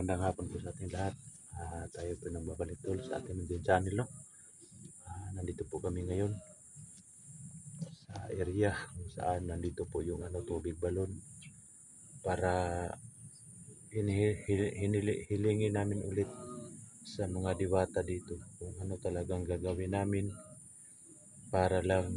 magandang hapon po sa ating lahat. Tayo po nang babalik tol sa ating munting channel, no? Nandito po kami ngayon sa area kung saan nandito po yung tubig balon para hilingin namin ulit sa mga diwata dito kung ano talagang gagawin namin para lang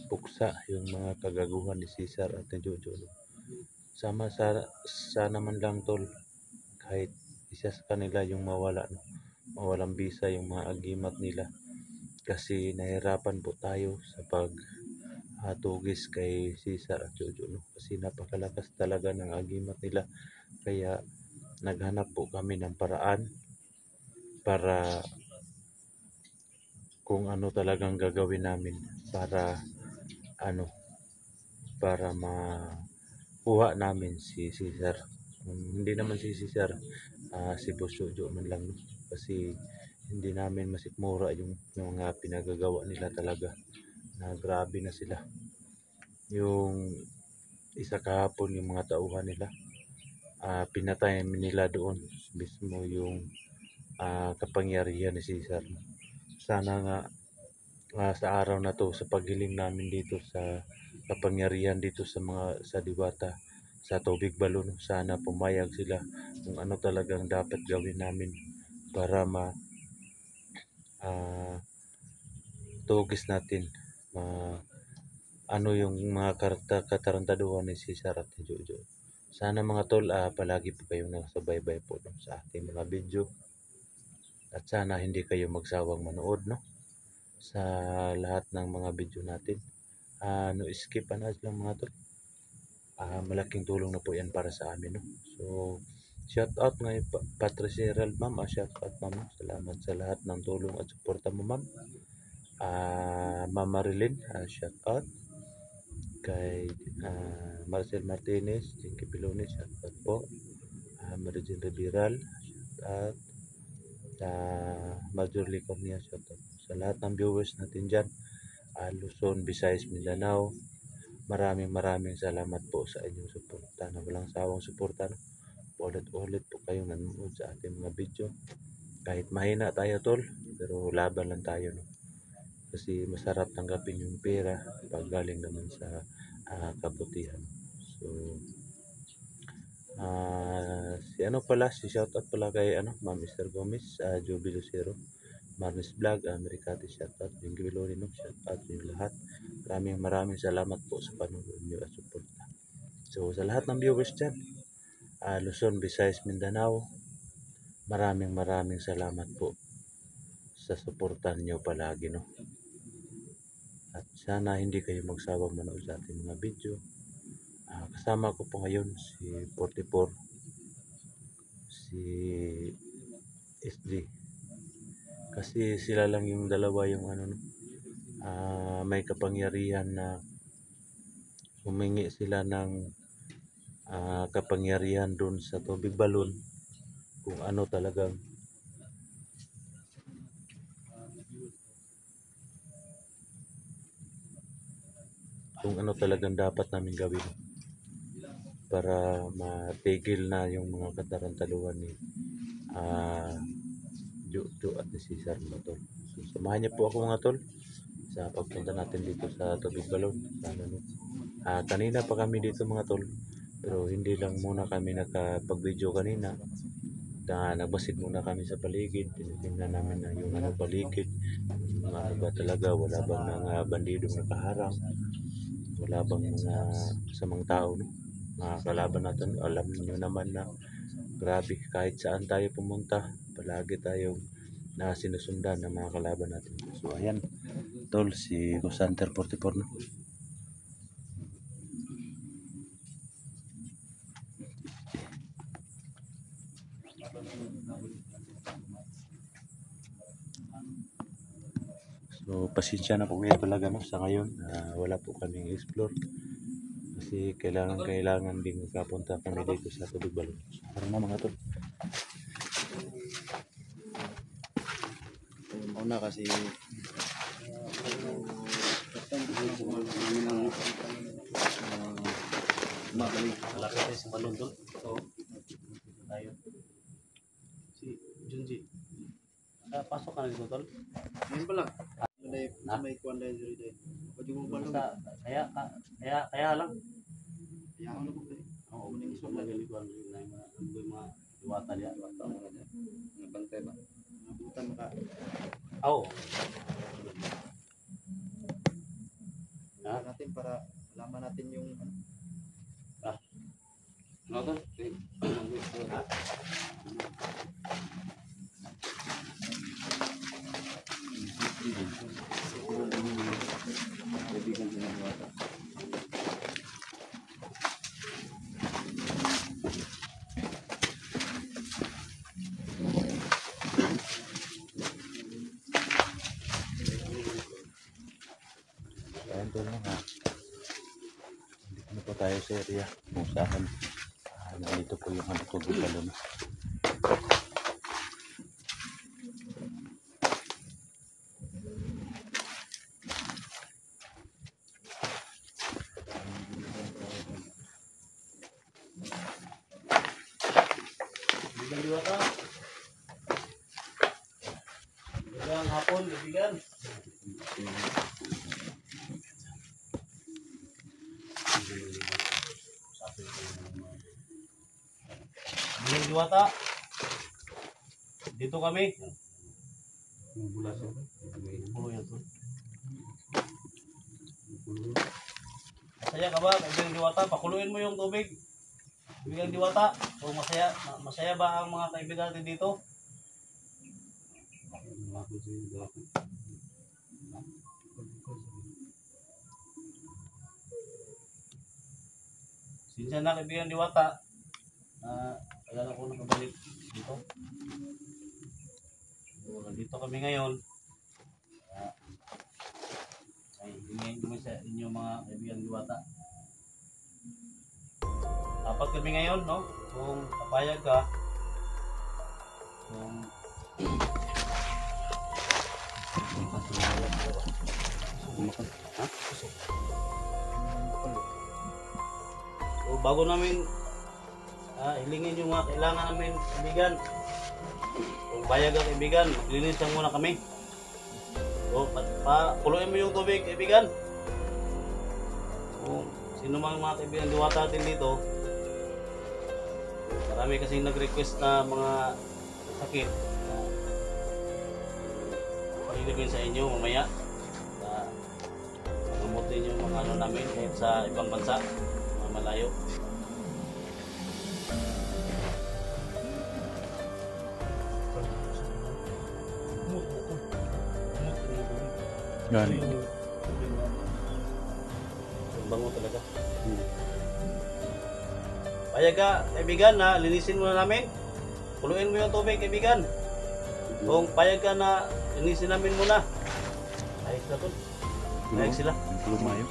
mapuksa yung mga kagaguhan ni Cesar at ni Jojo, no? Sana man lang tol, kahit isa sa kanila yung mawala, no? Mawalang bisa yung mga agimat nila, kasi nahirapan po tayo sa tugis kay Cesar at Jojo, no? Kasi napakalakas talaga ng agimat nila, kaya naghanap po kami ng paraan para kung ano talagang gagawin namin para makuha namin si Cesar. Hindi naman si Cesar, si Boss Jojo man lang, no? Kasi hindi namin masikmura yung mga pinagagawa nila talaga, na grabe na sila. Yung isa kahapon, yung mga tauhan nila, pinatay nila doon mismo yung kapangyarihan ni Cesar. Sana nga sa araw na to, sa paghiling namin dito sa kapangyarihan dito sa diwata sa tubig balon, sana pumayag sila kung ano talagang dapat gawin namin para tugis natin ano yung mga katarantaduhan ni Cesar at ni Jojo. Sana mga tol, palagi po kayong nasubaybay po, no, sa ating mga video, at sana hindi kayo magsawang manood, no, sa lahat ng mga video natin. No skip ads lang mga tol. Malaking tulong na po yan para sa amin, no. So shout out ngayon Patricia Herald, ma'am. Shout out, ma'am. Salamat sa lahat ng tulong at suporta mo, ma'am. Ma'am Marilyn, shout out kay Marcel Martinez, Jinky Pilones, shout out po. Marijin Riviral, shout out. Major Licornia, shout out sa lahat ng viewers natin dyan, Luzon, Visayas, Mindanao. Maraming salamat po sa inyong suporta, na walang sawang suporta, no? Ulit po kayong nanonood sa ating mga video. Kahit mahina tayo tol, pero laban lang tayo, no? Kasi masarap tanggapin yung pera pag galing naman sa kabutihan. So si shoutout pala kay Ma'am Mr. Gomez, Joby Lucero, Marnis Vlog, Americati, shoutout, Jinky Piloni, no? Shoutout yung lahat. Maraming salamat po sa panonood niyo at suporta. So sa lahat ng viewers dyan, Luzon, Visayas, Mindanao, maraming salamat po sa suportan niyo palagi, no? At sana hindi kayo magsawang manood sa ating mga video. Kasama ko po ngayon si 44, si SD, kasi sila lang yung dalawa yung may kapangyarihan na humingi sila ng kapangyarihan doon sa tubig balon kung ano talagang dapat namin gawin para matigil na yung mga katarantaduhan ni Jojo at ni Cesar, mga tol. So, samahan niyo po ako mga tol sa pagpunta natin dito sa tubig balon. Kanina pa kami dito mga tol, pero hindi lang muna kami nakapag-video kanina. Nagbasid muna kami sa paligid, tinitingnan namin na yung paligid, ba talaga, wala bang mga bandidong nakaharang, wala bang mga samang tao, no? Mga kalaban natin. Alam niyo naman na grabe, kahit saan tayo pumunta, palagi tayong sinusundan ng mga kalaban natin. So ayan tol, si Gusanter 44, no? So pasensya na po kayo talaga, no, sa ngayon wala po kaming explore kasi kailangan din makapunta kami dito sa tubig balon. Para na mga tol, una kasi malaki sa balon tol. So Junji. Pasok ka na dito, tol. Ngayon pa lang. May kuwan dahil dito. Pwede mo ba lang? Kaya lang. Kaya ako na po kayo. Oo, muna gusto mo nalilikuan na yung mga diwata niya. Nabantay ba? Nabutan maka. Oo. Natin para malaman natin yung ano. Ano to? Kaibigan din ang bata. Ayan tol mga. Dito na po tayo sa area kung saan nandito po yung tubig balon. Bilang diwata. Bilang hapon, kaibigan. Bilang diwata. Dito kami. Bula siya. Pulo yan to. Masaya ka ba, kaibigang diwata? Pakuluin mo yung tubig. Kaibigang diwata. O masaya ba ang mga kaibigan natin dito? Sinsya na kaibigan diwata. Kailan ako nakabalik dito. So, nandito kami ngayon. Ay, hingin kami sa inyo mga kaibigan diwata. Dapat kami ngayon, no? Kung papayag ka, kung so, bago namin hilingin yung mga kailangan namin kaibigan. Kung bayag ka kaibigan, maglinis lang muna kami. So, puluin mo yung tubig kaibigan. Kung sino mang mga kaibigan diwata natin dito, marami kasi nag-request na mga sakit. Pailibin sa inyo mamaya. Pagamutin yung mga ano namin kahit sa ibang bansa, mga malayo. Gani. Bango talaga. Payag ka, kaibigan, na linisin muna namin. Puluin mo yung tubig, kaibigan. Kung payag ka na linisin namin muna. Ayos na to. Ayos sila. Lumayo.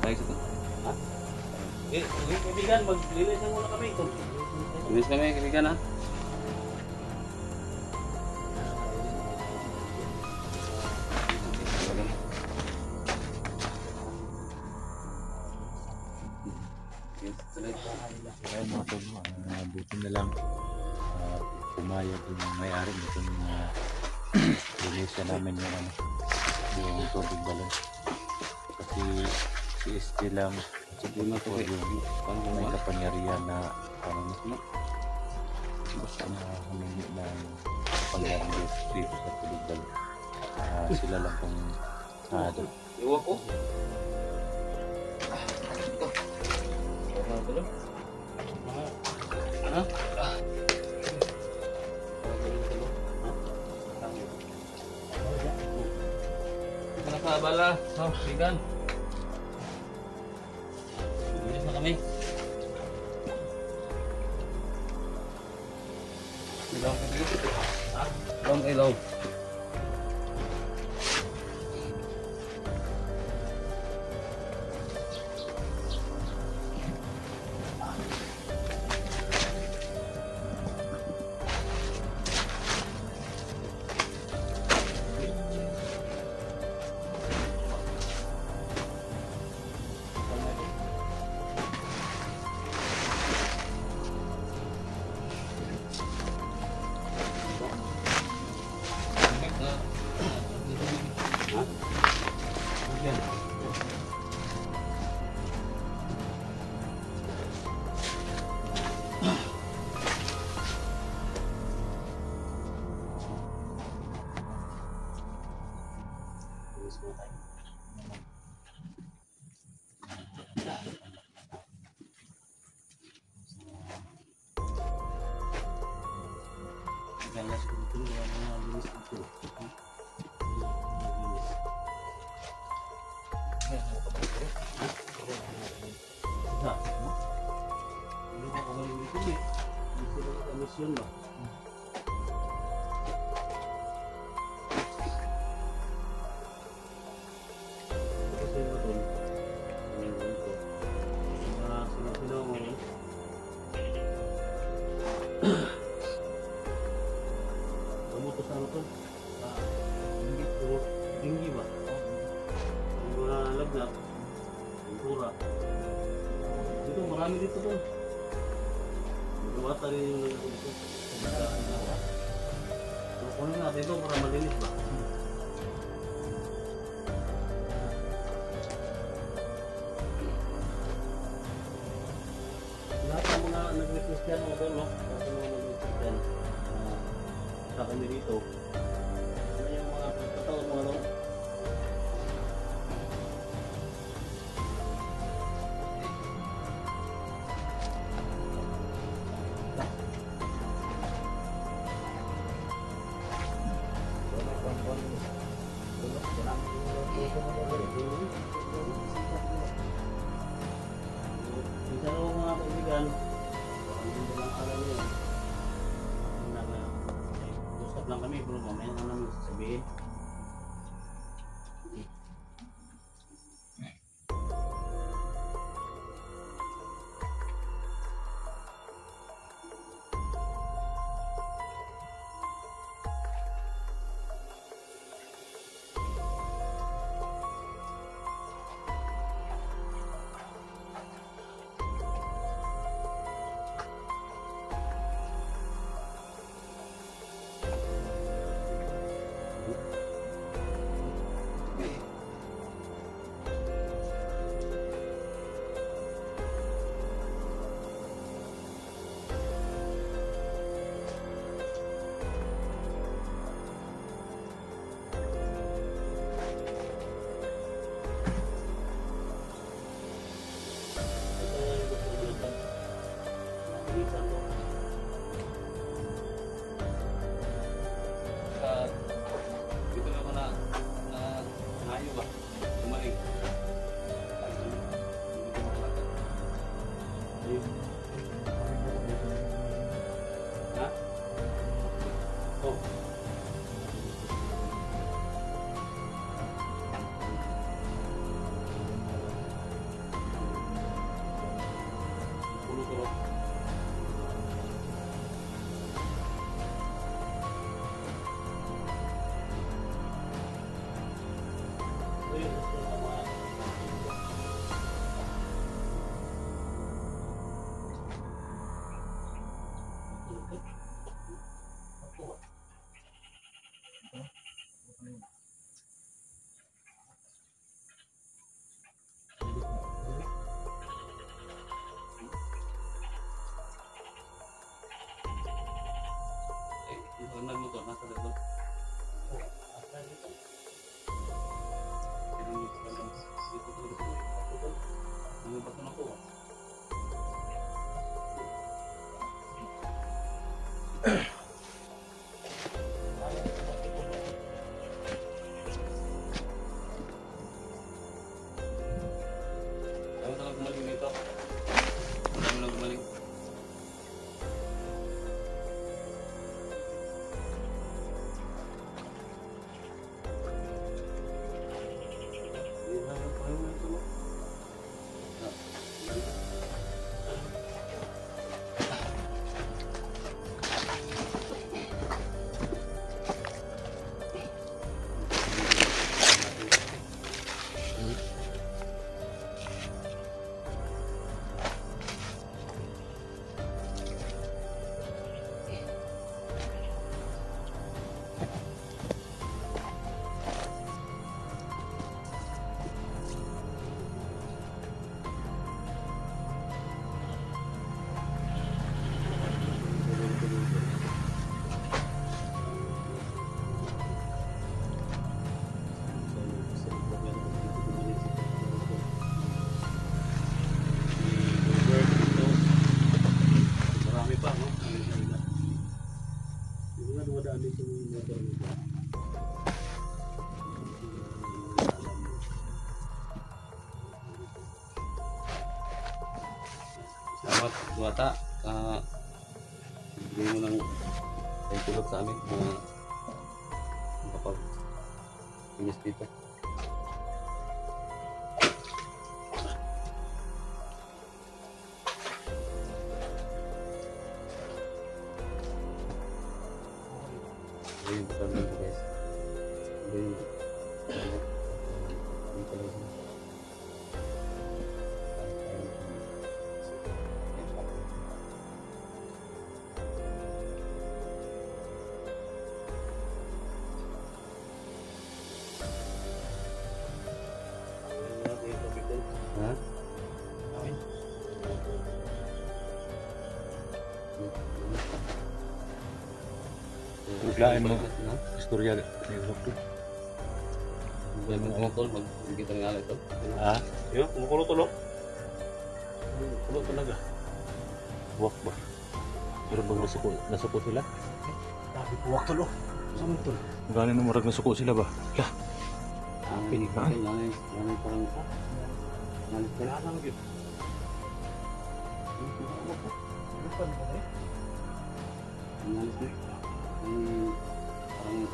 Ayos ito. Kaibigan, maglinis na muna kami. Linis kami kaibigan ha. Ayan mga tol, buti na lang pumayag yung may-ari nitong linisan namin yung tubig balon. Kasi si ST lang siguro po yung may kapangyarihan na basta na humingi ng kapangyarihan dito sa tubig balon. Sila lang kung Iwa ko. Ano? Nakabala, kaibigan. Bilis na kami. Ilaw. Long ilaw. Alas ko dito, mga linis dito. Ano ba kung galing dito eh? Dito ba ka misyon ba? Kasi ba ito? Ano ito? Sinaw mo eh. Kamuto sa ano to? Dinggi ba? Ang mga lagnat, pintura. Dito, marami dito to. Magawata rin yung nagawin dito. So, kunin natin ito para malinis ba? Lahat ng mga nag-Christian mga tol, no? Lahat ng mga nag-Christian. Sa kami dito. Ano yung mga pagkataon mga tol? Minsan ako mga kaibigan, hindi ko lang alam yun. Usap lang kami, pero mamaya na namin sasabihin. Dito na ako na ngayo ba? Umaling. Hindi ko makalakad. Ha? Oh. Puno ko. Yung nagmotor, nasa dito. Ano ba ito na po? Salamat, Duwata. Bigyan mo ng ay tulog sa amin na makapag-inis dito. Ayun, sabi ko guys. Ayun. Ayun pala yun. Ha? Biglaan mo. Istorya ni doktor. Yan mga mga tol, magkita ng alay tol. Ha? Yun, kumukulo tol oh. Kulo talaga. Wak ba? Pero bang nasuko sila? Tapi puwak tol oh. Saan tol? Gano'n na murag nasuko sila ba? Lah, Pinig Ha? Nanay parang nanay ko. Kailangan mo yun. Lupan mo eh. Nanay ko. Parang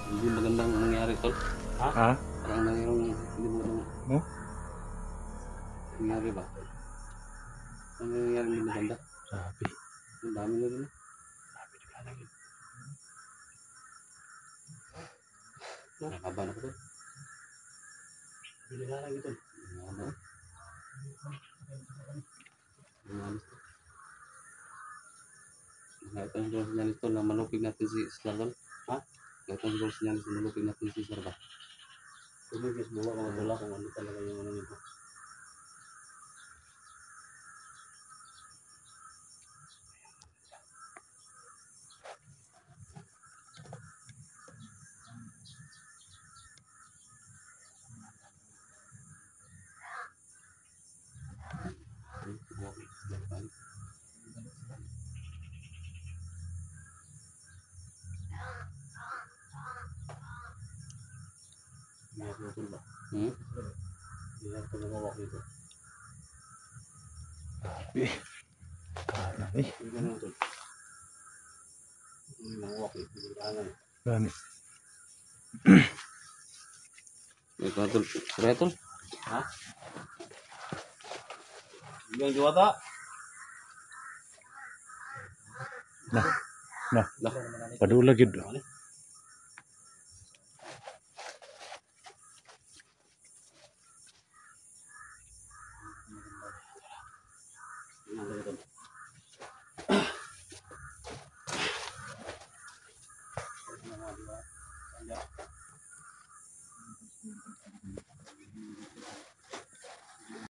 hindi magandang nangyari tol. ha? Parang mayroong hindi magandang No? nangyari ba? Ano nangyari hindi maganda? Sabi. Ang dami na rin. Nakaban ako tol. Kailangan ito. Ano? Nangalis to. Nakita ang siguro sinyalis to na malupig natin si Sir tol. Ha? Nakita ang siguro sinyalis na malupig natin si Sir ba? Tumigis mo mga tula kung ano talaga yung ano nito. Mayroon mo tula. Mayroon ko lumawak dito. Sabi. Karami. Mayroon mo tula. Lumawak eh. Kailangan. Gani. Ito na tol. Sir tol. Ha? Yung Duwata. Na. Padula gid.